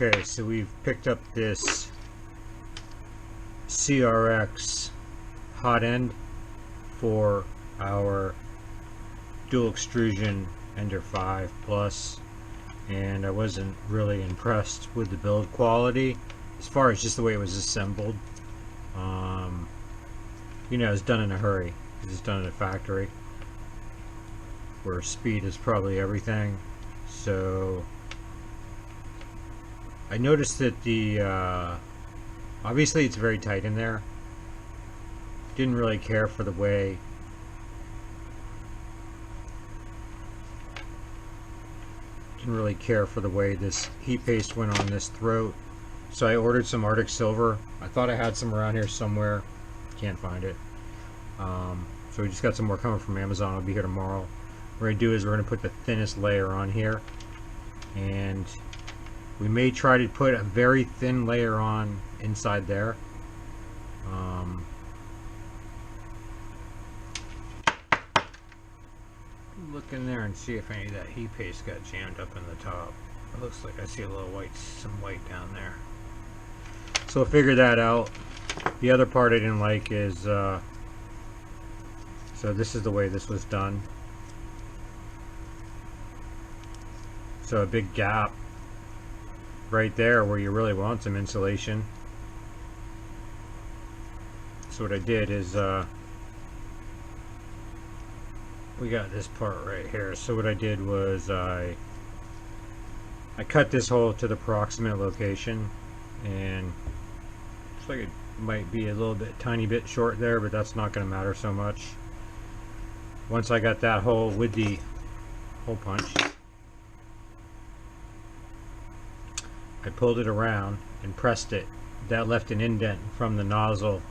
Okay, so we've picked up this CRX Hotend for our dual extrusion Ender 5 Plus, and I wasn't really impressed with the build quality as far as just the way it was assembled. You know, it's done in a hurry. It's done in a factory where speed is probably everything. So I noticed that the obviously it's very tight in there. Didn't really care for the way this heat paste went on this throat. So I ordered some Arctic Silver. I thought I had some around here somewhere. Can't find it. So we just got some more coming from Amazon. I'll be here tomorrow. What we're going to do is we're going to put the thinnest layer on here, and we may try to put a very thin layer on inside there. Look in there and see if any of that heat paste got jammed up in the top. It looks like I see a little white, some white down there. So we'll figure that out. The other part I didn't like is, so this is the way this was done. So a big gap right there where you really want some insulation. So what I did is, we got this part right here. So what I did was I cut this hole to the proximate location, and looks like it might be a little bit, tiny bit short there, but that's not going to matter so much. Once I got that hole with the hole punch, I pulled it around and pressed it. That left an indent from the nozzle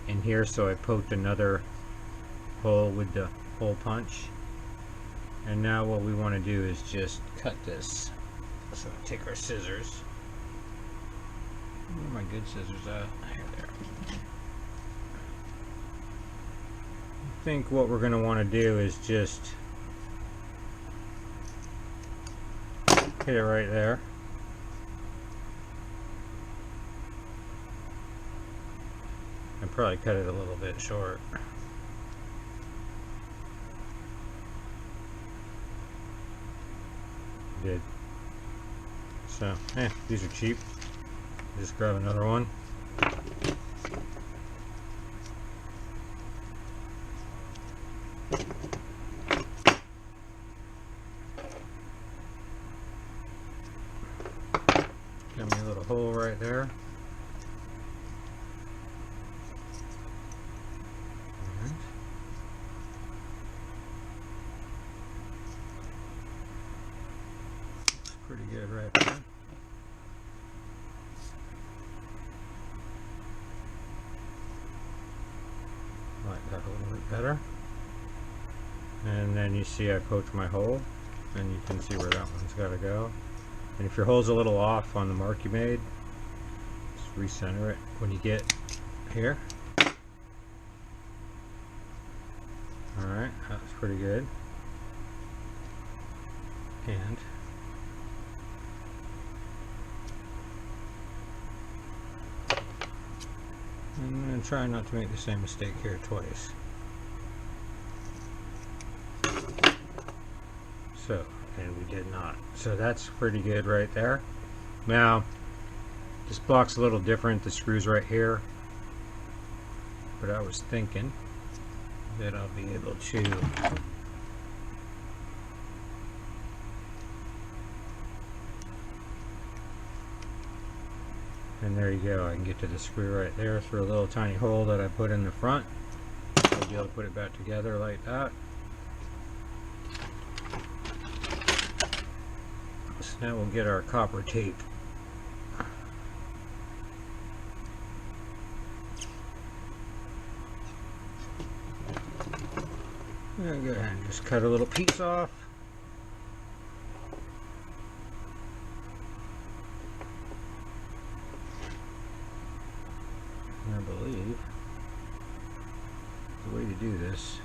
in here, so I poked another hole with the hole punch. And now what we want to do is just cut this. So take our scissors. Where are my good scissors at? Here they are. I think what we're going to want to do is just hit it right there. And probably cut it a little bit short. Did. So, these are cheap. Just grab another one. Got me a little hole right there. Pretty good right there. Like that a little bit better. And then you see I poked my hole, and you can see where that one's got to go. And if your hole's a little off on the mark you made, just recenter it when you get here. Alright, that's pretty good. And I'm going to try not to make the same mistake here twice. So, and we did not. So that's pretty good right there. Now, this block's a little different. The screw's right here. But I was thinking that I'll be able to and there you go. I can get to the screw right there through a little tiny hole that I put in the front. I'll be able to put it back together like that. So now we'll get our copper tape. I'm going to go ahead and just cut a little piece off. I believe the way to do this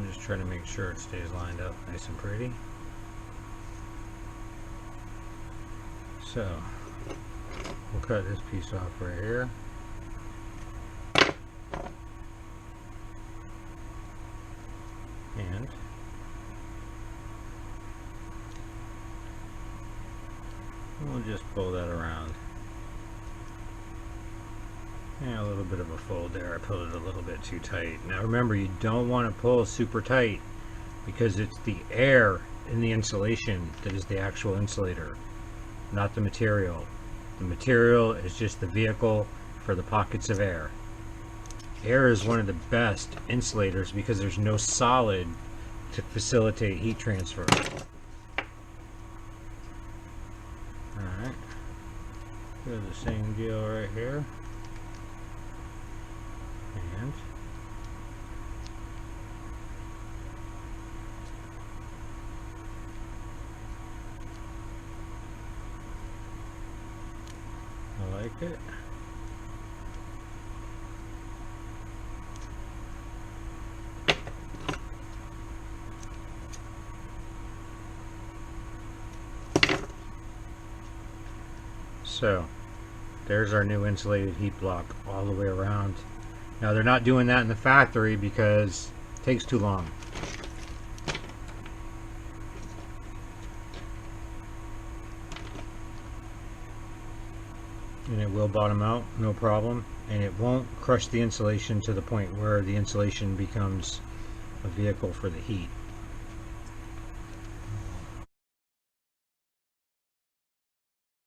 I'm just trying to make sure it stays lined up nice and pretty. So we'll cut this piece off right here. And we'll just pull that around. And a little bit of a fold there. I pulled it a little bit too tight. Now remember, you don't want to pull super tight because it's the air in the insulation that is the actual insulator, not the material. The material is just the vehicle for the pockets of air. Air is one of the best insulators because there's no solid to facilitate heat transfer. Alright, do the same deal right here. And I like it. So there's our new insulated heat block all the way around. Now they're not doing that in the factory because it takes too long. And it will bottom out, no problem. And it won't crush the insulation to the point where the insulation becomes a vehicle for the heat.